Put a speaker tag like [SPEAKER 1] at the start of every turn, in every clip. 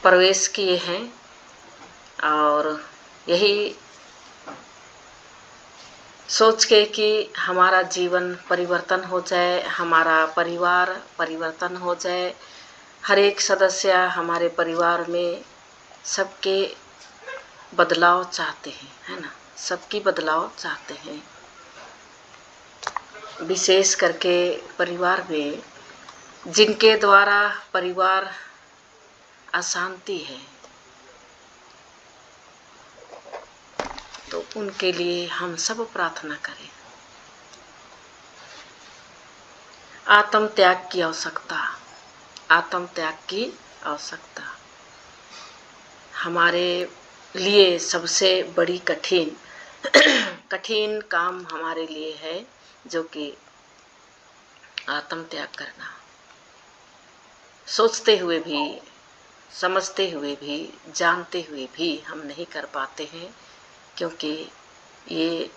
[SPEAKER 1] प्रवेश किए हैं और यही सोच के कि हमारा जीवन परिवर्तन हो जाए, हमारा परिवार परिवर्तन हो जाए, हर एक सदस्य हमारे परिवार में सबके बदलाव चाहते हैं, है ना, सबकी बदलाव चाहते हैं। विशेष करके परिवार में जिनके द्वारा परिवार अशांति है, तो उनके लिए हम सब प्रार्थना करें। आत्म त्याग की आवश्यकता, आत्म त्याग की आवश्यकता हमारे लिए सबसे बड़ी कठिन काम हमारे लिए है, जो कि आत्म त्याग करना। सोचते हुए भी, समझते हुए भी, जानते हुए भी हम नहीं कर पाते हैं, क्योंकि ये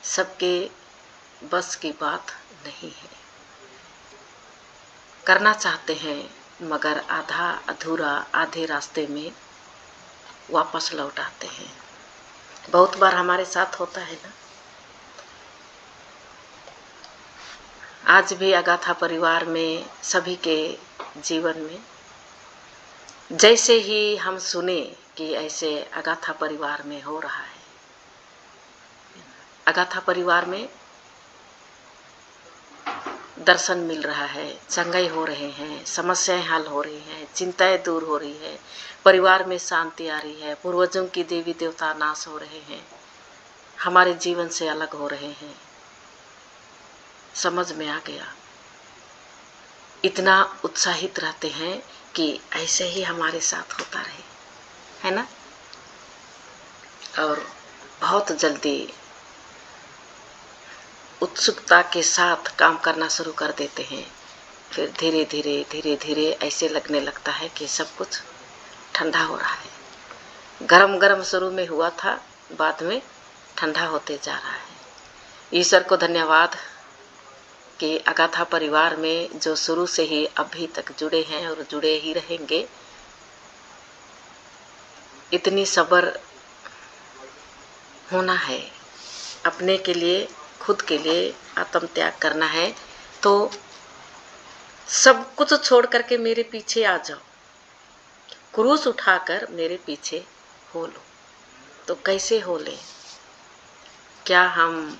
[SPEAKER 1] सबके बस की बात नहीं है। करना चाहते हैं मगर आधा अधूरा, आधे रास्ते में वापस लौट आते हैं। बहुत बार हमारे साथ होता है ना। आज भी अगाथा परिवार में सभी के जीवन में जैसे ही हम सुने कि ऐसे अगाथा परिवार में हो रहा है, अगाथा परिवार में दर्शन मिल रहा है, चंगाई हो रहे हैं, समस्याएं हल हो रही हैं, चिंताएं दूर हो रही है, परिवार में शांति आ रही है, पूर्वजों की देवी देवता नाश हो रहे हैं, हमारे जीवन से अलग हो रहे हैं, समझ में आ गया। इतना उत्साहित रहते हैं कि ऐसे ही हमारे साथ होता रहे, है ना। और बहुत जल्दी उत्सुकता के साथ काम करना शुरू कर देते हैं। फिर धीरे धीरे ऐसे लगने लगता है कि सब कुछ ठंडा हो रहा है। गरम गरम शुरू में हुआ था, बाद में ठंडा होते जा रहा है। ईश्वर को धन्यवाद कि अगाथा परिवार में जो शुरू से ही अभी तक जुड़े हैं और जुड़े ही रहेंगे। इतनी सब्र होना है, अपने के लिए, खुद के लिए आत्म त्याग करना है, तो सब कुछ छोड़ करके मेरे पीछे आ जाओ, क्रूस उठाकर मेरे पीछे हो लो। तो कैसे हो ले? क्या हम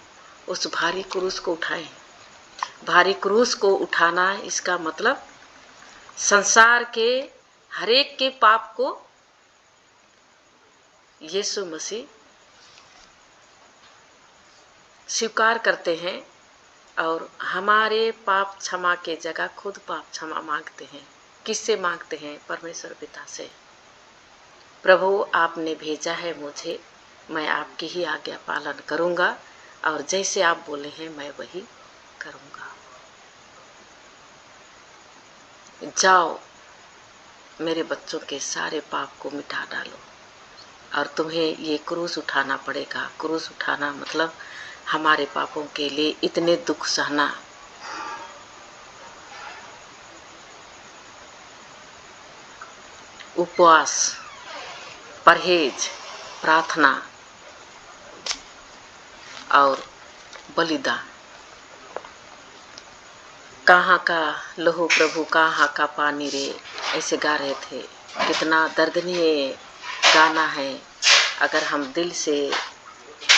[SPEAKER 1] उस भारी क्रूस को उठाएं? भारी क्रूस को उठाना, इसका मतलब संसार के हरेक के पाप को यीशु मसीह स्वीकार करते हैं और हमारे पाप क्षमा के जगह खुद पाप क्षमा मांगते हैं। किससे मांगते हैं? परमेश्वर पिता से। प्रभु, आपने भेजा है मुझे, मैं आपकी ही आज्ञा पालन करूंगा और जैसे आप बोले हैं मैं वही करूंगा। जाओ, मेरे बच्चों के सारे पाप को मिटा डालो। और तुम्हें ये क्रूस उठाना पड़ेगा। क्रूस उठाना मतलब हमारे पापों के लिए इतने दुख सहना। उपवास, परहेज, प्रार्थना और बलिदान। कहाँ का लहू प्रभु, कहाँ का पानी रे, ऐसे गा रहे थे। कितना दर्दनीय गाना है। अगर हम दिल से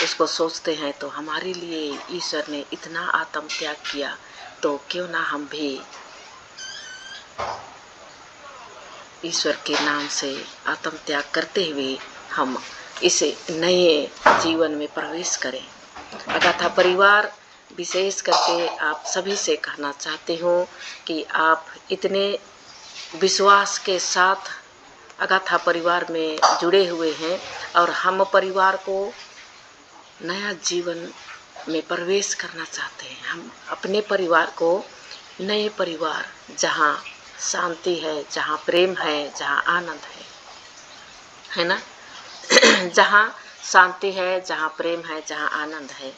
[SPEAKER 1] उसको सोचते हैं तो हमारे लिए ईश्वर ने इतना आत्म त्याग किया, तो क्यों ना हम भी ईश्वर के नाम से आत्म त्याग करते हुए हम इस नए जीवन में प्रवेश करें। अगाथा परिवार, विशेष करके आप सभी से कहना चाहती हूँ कि आप इतने विश्वास के साथ अगाथा परिवार में जुड़े हुए हैं और हम परिवार को नया जीवन में प्रवेश करना चाहते हैं। हम अपने परिवार को नए परिवार, जहाँ शांति है, जहाँ प्रेम है, जहाँ आनंद है ना। जहाँ शांति है, जहाँ प्रेम है, जहाँ आनंद है,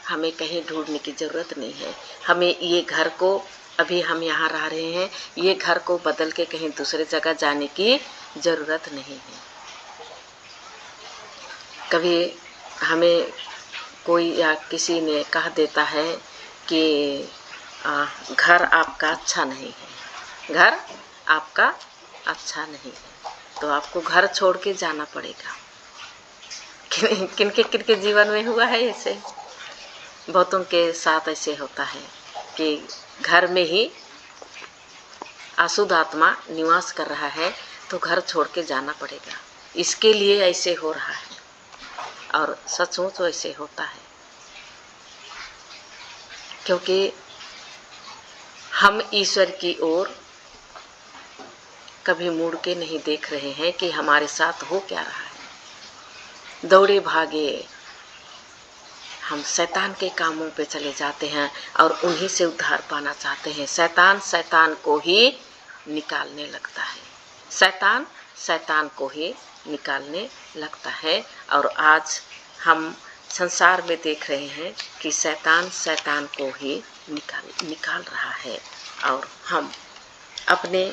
[SPEAKER 1] हमें कहीं ढूंढने की जरूरत नहीं है। हमें ये घर को अभी हम यहाँ रह रहे हैं, ये घर को बदल के कहीं दूसरे जगह जाने की ज़रूरत नहीं है। कभी हमें कोई या किसी ने कह देता है कि घर आपका अच्छा नहीं है, घर आपका अच्छा नहीं है, तो आपको घर छोड़ के जाना पड़ेगा। किनके जीवन में हुआ है ऐसे? बहुतों के साथ ऐसे होता है कि घर में ही अशुद्ध आत्मा निवास कर रहा है, तो घर छोड़ के जाना पड़ेगा। इसके लिए ऐसे हो रहा है, और सचमुच ऐसे होता है, क्योंकि हम ईश्वर की ओर कभी मुड़ के नहीं देख रहे हैं कि हमारे साथ हो क्या रहा है। दौड़े भागे हम शैतान के कामों पे चले जाते हैं और उन्हीं से उद्धार पाना चाहते हैं। शैतान को ही निकालने लगता है, शैतान को ही निकालने लगता है। और आज हम संसार में देख रहे हैं कि शैतान को ही निकाल रहा है, और हम अपने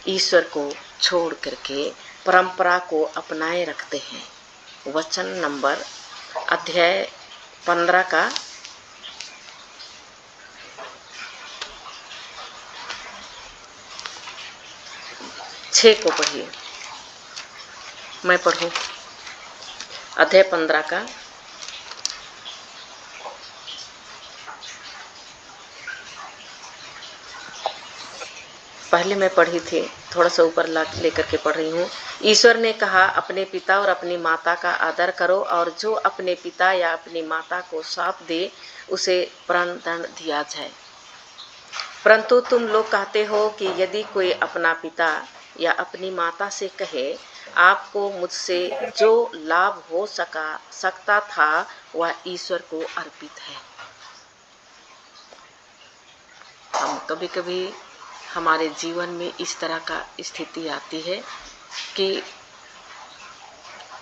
[SPEAKER 1] ईश्वर को छोड़ करके परंपरा को अपनाए रखते हैं। वचन नंबर अध्याय 15 का 6 को पढ़िए। मैं पढ़ूं अध्याय 15 का पहले मैं पढ़ी थी, थोड़ा सा ऊपर लेकर के पढ़ रही हूँ। ईश्वर ने कहा, अपने पिता और अपनी माता का आदर करो, और जो अपने पिता या अपनी माता को श्राप दे उसे प्राणदंड दिया जाए। परंतु तुम लोग कहते हो कि यदि कोई अपना पिता या अपनी माता से कहे, आपको मुझसे जो लाभ हो सकता था वह ईश्वर को अर्पित है। हम कभी कभी हमारे जीवन में इस तरह का स्थिति आती है कि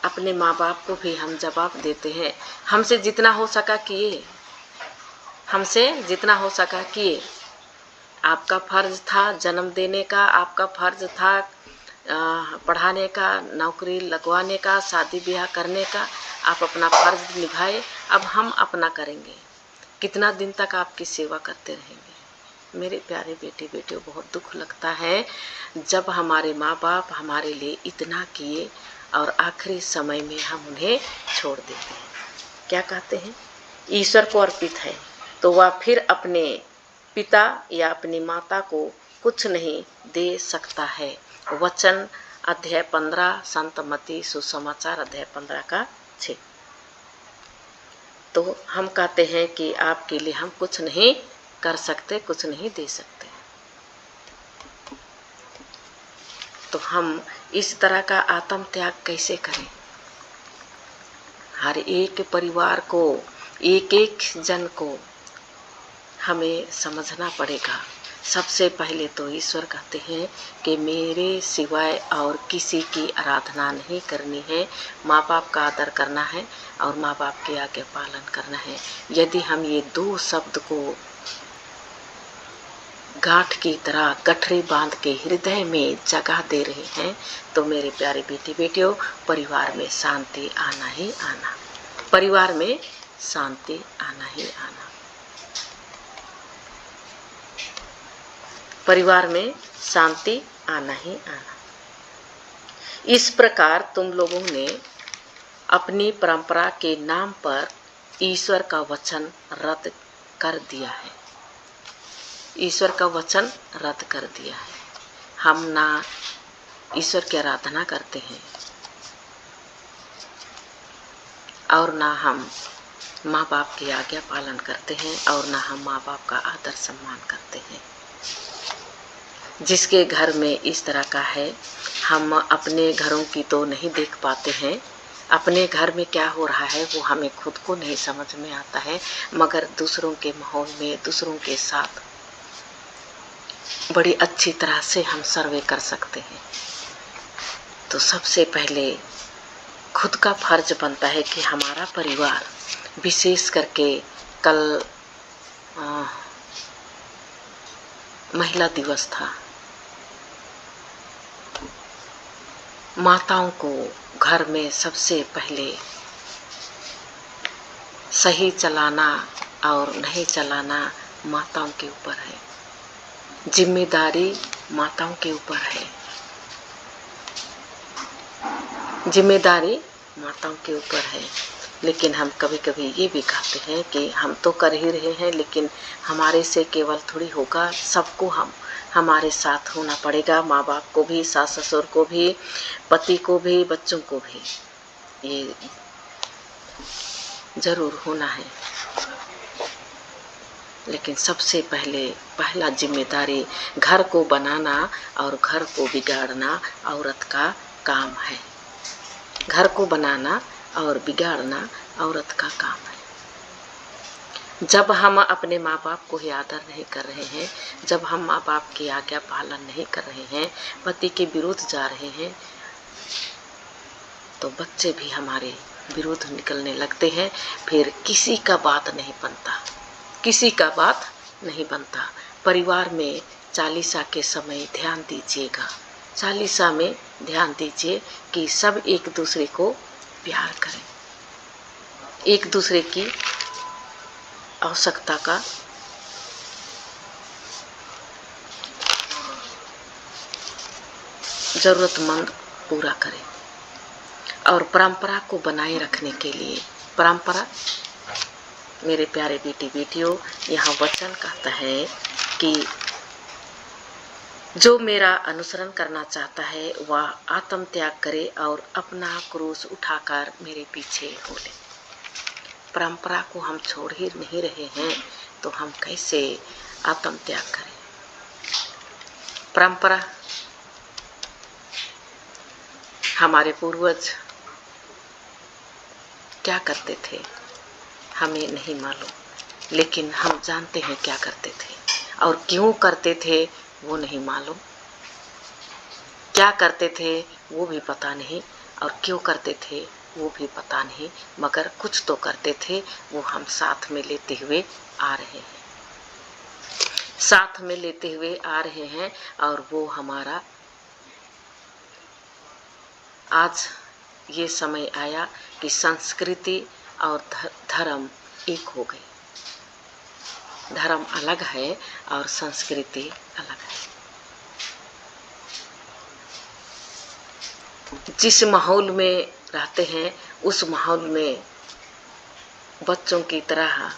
[SPEAKER 1] अपने माँ बाप को भी हम जवाब देते हैं, हमसे जितना हो सका किए, हमसे जितना हो सका किए। आपका फर्ज था जन्म देने का, आपका फर्ज था पढ़ाने का, नौकरी लगवाने का, शादी ब्याह करने का। आप अपना फर्ज निभाए, अब हम अपना करेंगे। कितना दिन तक आपकी सेवा करते रहेंगे? मेरे प्यारे बेटे बेटियों, बहुत दुख लगता है जब हमारे माँ बाप हमारे लिए इतना किए और आखिरी समय में हम उन्हें छोड़ देते हैं। क्या कहते हैं? ईश्वर को अर्पित है, तो वह फिर अपने पिता या अपनी माता को कुछ नहीं दे सकता है। वचन अध्याय 15 संत मत्ती सुसमाचार अध्याय 15 का 6। तो हम कहते हैं कि आपके लिए हम कुछ नहीं कर सकते, कुछ नहीं दे सकते। तो हम इस तरह का आत्म त्याग कैसे करें? हर एक परिवार को, एक एक जन को हमें समझना पड़ेगा। सबसे पहले तो ईश्वर कहते हैं कि मेरे सिवाय और किसी की आराधना नहीं करनी है, माँ बाप का आदर करना है और माँ बाप की आज्ञा पालन करना है। यदि हम ये 2 शब्द को गांठ की तरह गठरी बांध के हृदय में जगह दे रहे हैं, तो मेरे प्यारे बेटी बेटियों, परिवार में शांति आना ही आना, परिवार में शांति आना ही आना, परिवार में शांति आना ही आना। इस प्रकार तुम लोगों ने अपनी परंपरा के नाम पर ईश्वर का वचन रद्द कर दिया है। ईश्वर का वचन रद्द कर दिया है। हम ना ईश्वर की आराधना करते हैं और ना हम माँ बाप की आज्ञा पालन करते हैं और ना हम माँ बाप का आदर सम्मान करते हैं। जिसके घर में इस तरह का है, हम अपने घरों की तो नहीं देख पाते हैं। अपने घर में क्या हो रहा है वो हमें खुद को नहीं समझ में आता है, मगर दूसरों के माहौल में, दूसरों के साथ बड़ी अच्छी तरह से हम सर्वे कर सकते हैं। तो सबसे पहले खुद का फर्ज बनता है कि हमारा परिवार, विशेष करके कल महिला दिवस था। माताओं को घर में सबसे पहले सही चलाना और नहीं चलाना माताओं के ऊपर है, जिम्मेदारी माताओं के ऊपर है, जिम्मेदारी माताओं के ऊपर है। लेकिन हम कभी कभी ये भी कहते हैं कि हम तो कर ही रहे हैं, लेकिन हमारे से केवल थोड़ी होगा, सबको हमारे साथ होना पड़ेगा, माँ बाप को भी, सास ससुर को भी, पति को भी, बच्चों को भी, ये जरूर होना है। लेकिन सबसे पहला जिम्मेदारी घर को बनाना और घर को बिगाड़ना औरत का काम है। घर को बनाना और बिगाड़ना औरत का काम है। जब हम अपने माँ बाप को ही आदर नहीं कर रहे हैं, जब हम माँ बाप की आज्ञा पालन नहीं कर रहे हैं, पति के विरुद्ध जा रहे हैं, तो बच्चे भी हमारे विरुद्ध निकलने लगते हैं। फिर किसी का बात नहीं बनता, किसी का बात नहीं बनता। परिवार में चालीसा के समय ध्यान दीजिएगा, चालीसा में ध्यान दीजिए कि सब एक दूसरे को प्यार करें, एक दूसरे की आवश्यकता का जरूरतमंद पूरा करें। और परंपरा को बनाए रखने के लिए, परंपरा, मेरे प्यारे बेटी बेटियों, यहाँ वचन कहता है कि जो मेरा अनुसरण करना चाहता है वह आत्म त्याग करे और अपना क्रूस उठाकर मेरे पीछे हो ले। परंपरा को हम छोड़ ही नहीं रहे हैं तो हम कैसे आत्म त्याग करें। परंपरा, हमारे पूर्वज क्या करते थे हमें नहीं मालूम, लेकिन हम जानते हैं क्या करते थे, और क्यों करते थे वो नहीं मालूम। क्या करते थे वो भी पता नहीं, और क्यों करते थे वो भी पता नहीं, मगर कुछ तो करते थे, वो हम साथ में लेते हुए आ रहे हैं, साथ में लेते हुए आ रहे हैं। और वो हमारा आज ये समय आया कि संस्कृति और धर्म एक हो गई। धर्म अलग है और संस्कृति अलग है। जिस माहौल में रहते हैं उस माहौल में बच्चों की तरह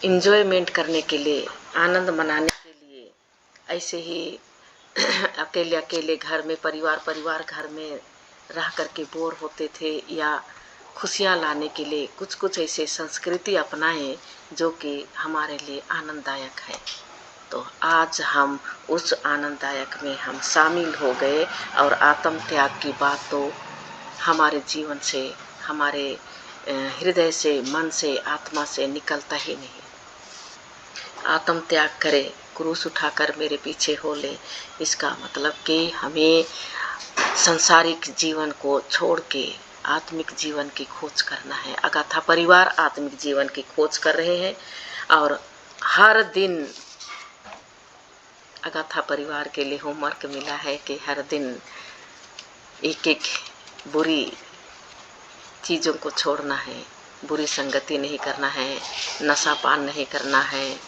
[SPEAKER 1] एंजॉयमेंट करने के लिए, आनंद मनाने के लिए, ऐसे ही अकेले अकेले घर में, परिवार घर में रह करके बोर होते थे, या खुशियाँ लाने के लिए कुछ कुछ ऐसे संस्कृति अपनाएं जो कि हमारे लिए आनंददायक है। तो आज हम उस आनंददायक में हम शामिल हो गए, और आत्म त्याग की बात तो हमारे जीवन से, हमारे हृदय से, मन से, आत्मा से निकलता ही नहीं। आत्म त्याग करे, क्रूस उठाकर मेरे पीछे हो ले, इसका मतलब कि हमें संसारिक जीवन को छोड़ के आत्मिक जीवन की खोज करना है। अगाथा परिवार आत्मिक जीवन की खोज कर रहे हैं, और हर दिन अगाथा परिवार के लिए होमवर्क मिला है कि हर दिन एक एक बुरी चीज़ों को छोड़ना है, बुरी संगति नहीं करना है, नशा पान नहीं करना है,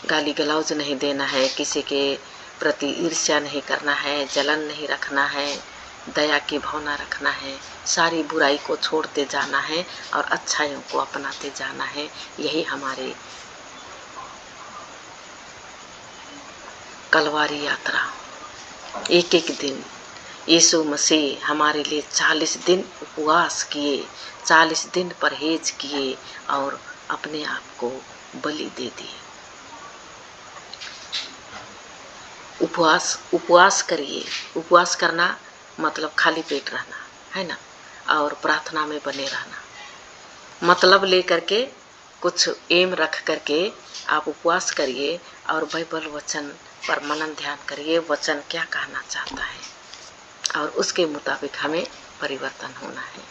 [SPEAKER 1] गाली गलौज नहीं देना है, किसी के प्रति ईर्ष्या नहीं करना है, जलन नहीं रखना है, दया की भावना रखना है, सारी बुराई को छोड़ते जाना है और अच्छाइयों को अपनाते जाना है। यही हमारे कलवारी यात्रा। एक एक दिन यीशु मसीह हमारे लिए 40 दिन उपवास किए, 40 दिन परहेज किए और अपने आप को बलि दे दिए। उपवास करिए। उपवास करना मतलब खाली पेट रहना है ना, और प्रार्थना में बने रहना। मतलब लेकर के, कुछ एम रख करके आप उपवास करिए और बाइबल वचन पर मनन ध्यान करिए, वचन क्या कहना चाहता है, और उसके मुताबिक हमें परिवर्तन होना है।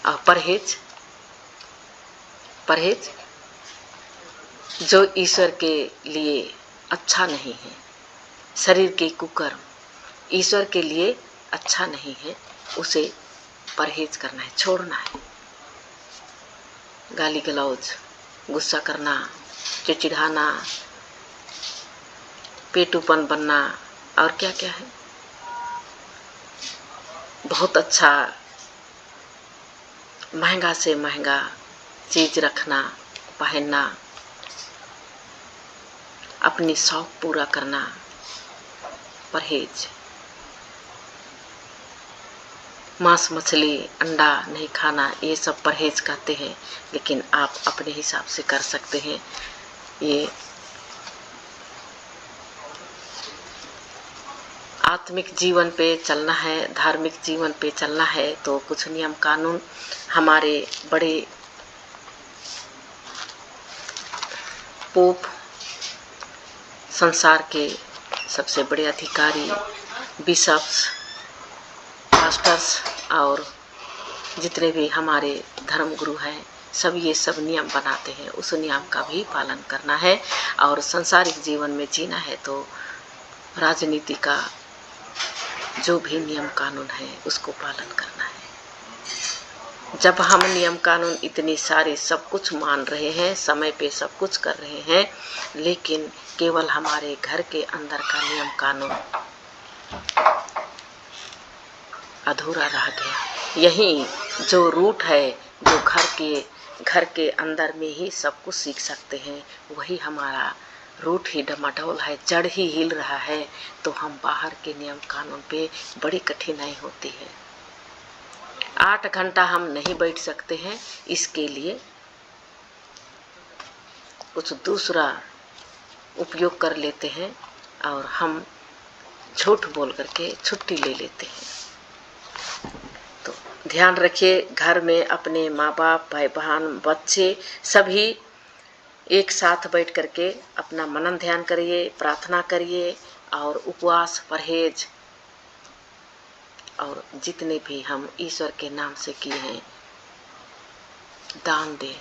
[SPEAKER 1] और परहेज जो ईश्वर के लिए अच्छा नहीं है, शरीर के कुकर्म ईश्वर के लिए अच्छा नहीं है, उसे परहेज करना है, छोड़ना है। गाली गलौज, गुस्सा करना, चिड़चिड़ाना, पेटूपन बनना और क्या क्या है। बहुत अच्छा महंगा से महंगा चीज रखना, पहनना, अपनी शौक पूरा करना, परहेज। मांस मछली अंडा नहीं खाना, ये सब परहेज कहते हैं, लेकिन आप अपने हिसाब से कर सकते हैं। ये आत्मिक जीवन पे चलना है, धार्मिक जीवन पे चलना है, तो कुछ नियम कानून हमारे बड़े पोप, संसार के सबसे बड़े अधिकारी, बिशप्स, पास्टर्स और जितने भी हमारे धर्म गुरु हैं, सब ये सब नियम बनाते हैं। उस नियम का भी पालन करना है। और संसारिक जीवन में जीना है तो राजनीति का जो भी नियम कानून है उसको पालन करना है। जब हम नियम कानून इतनी सारी सब कुछ मान रहे हैं, समय पे सब कुछ कर रहे हैं, लेकिन केवल हमारे घर के अंदर का नियम कानून अधूरा रह गया। यही जो रूट है, जो घर के अंदर में ही सब कुछ सीख सकते हैं, वही हमारा रूट ही डमाडोल है, जड़ ही हिल रहा है, तो हम बाहर के नियम कानून पे बड़ी कठिनाई होती है। 8 घंटा हम नहीं बैठ सकते हैं, इसके लिए कुछ दूसरा उपयोग कर लेते हैं और हम झूठ बोल करके छुट्टी ले लेते हैं। तो ध्यान रखिए, घर में अपने माँ बाप, भाई बहन, बच्चे सभी एक साथ बैठ करके अपना मनन ध्यान करिए, प्रार्थना करिए और उपवास, परहेज और जितने भी हम ईश्वर के नाम से किए हैं दान दें,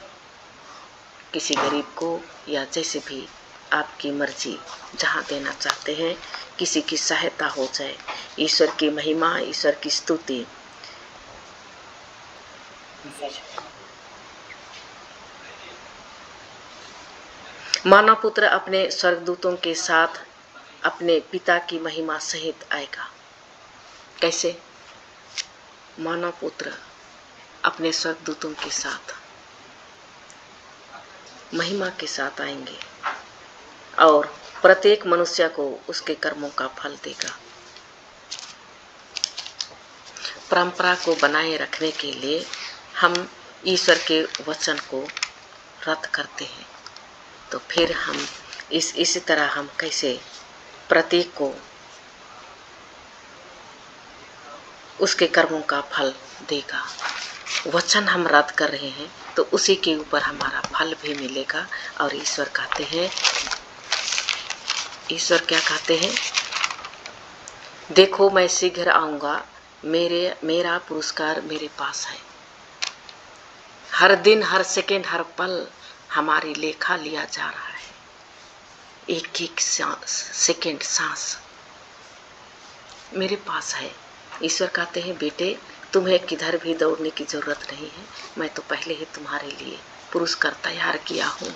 [SPEAKER 1] किसी गरीब को या जैसे भी आपकी मर्जी जहाँ देना चाहते हैं, किसी की सहायता हो जाए। ईश्वर की महिमा, ईश्वर की स्तुति। मानव पुत्र अपने स्वर्गदूतों के साथ अपने पिता की महिमा सहित आएगा। कैसे? मानव पुत्र अपने स्वर्गदूतों के साथ महिमा के साथ आएंगे और प्रत्येक मनुष्य को उसके कर्मों का फल देगा। परंपरा को बनाए रखने के लिए हम ईश्वर के वचन को रद्द करते हैं, तो फिर हम इसी तरह हम कैसे प्रत्येक को उसके कर्मों का फल देगा। वचन हम रद्द कर रहे हैं तो उसी के ऊपर हमारा फल भी मिलेगा। और ईश्वर कहते हैं, ईश्वर क्या कहते हैं? देखो मैं शीघ्र आऊंगा, मेरा पुरस्कार मेरे पास है। हर दिन, हर सेकंड, हर पल हमारी लेखा लिया जा रहा है। एक एक सेकंड, सांस मेरे पास है। ईश्वर कहते हैं, बेटे तुम्हें किधर भी दौड़ने की जरूरत नहीं है, मैं तो पहले ही तुम्हारे लिए पुरस्कार तैयार किया हूँ।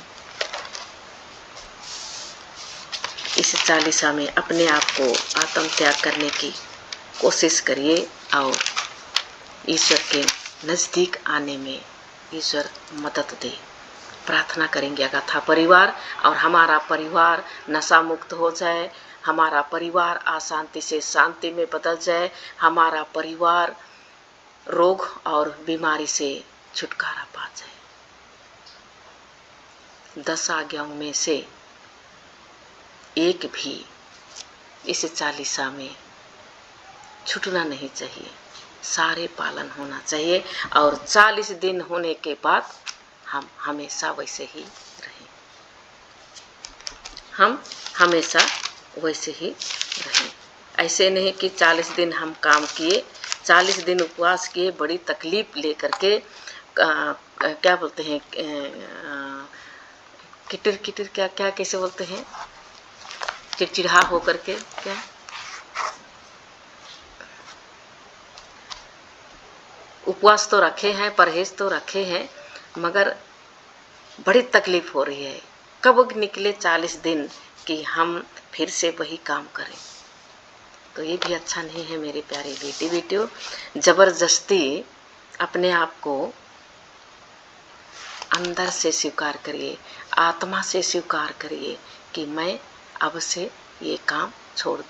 [SPEAKER 1] इस चालीसा में अपने आप को आत्म त्याग करने की कोशिश करिए और ईश्वर के नजदीक आने में ईश्वर मदद दे। प्रार्थना करेंगे अगाथा परिवार, और हमारा परिवार नशा मुक्त हो जाए, हमारा परिवार अशांति से शांति में बदल जाए, हमारा परिवार रोग और बीमारी से छुटकारा पा जाए। 10 आज्ञाओं में से एक भी इस चालीसा में छूटना नहीं चाहिए, सारे पालन होना चाहिए। और 40 दिन होने के बाद हम हमेशा वैसे ही रहें, हम हमेशा वैसे ही रहें। ऐसे नहीं कि 40 दिन हम काम किए, 40 दिन उपवास किए, बड़ी तकलीफ लेकर के क्या बोलते हैं, किटिर किटिर क्या क्या कैसे बोलते हैं, चिड़चिड़ा हो करके, क्या उपवास तो रखे हैं, परहेज तो रखे हैं, मगर बड़ी तकलीफ हो रही है। कब निकले 40 दिन कि हम फिर से वही काम करें। तो ये भी अच्छा नहीं है मेरे प्यारे बेटी बेटियों। जबरदस्ती अपने आप को अंदर से स्वीकार करिए, आत्मा से स्वीकार करिए कि मैं अब से ये काम छोड़ दूँ।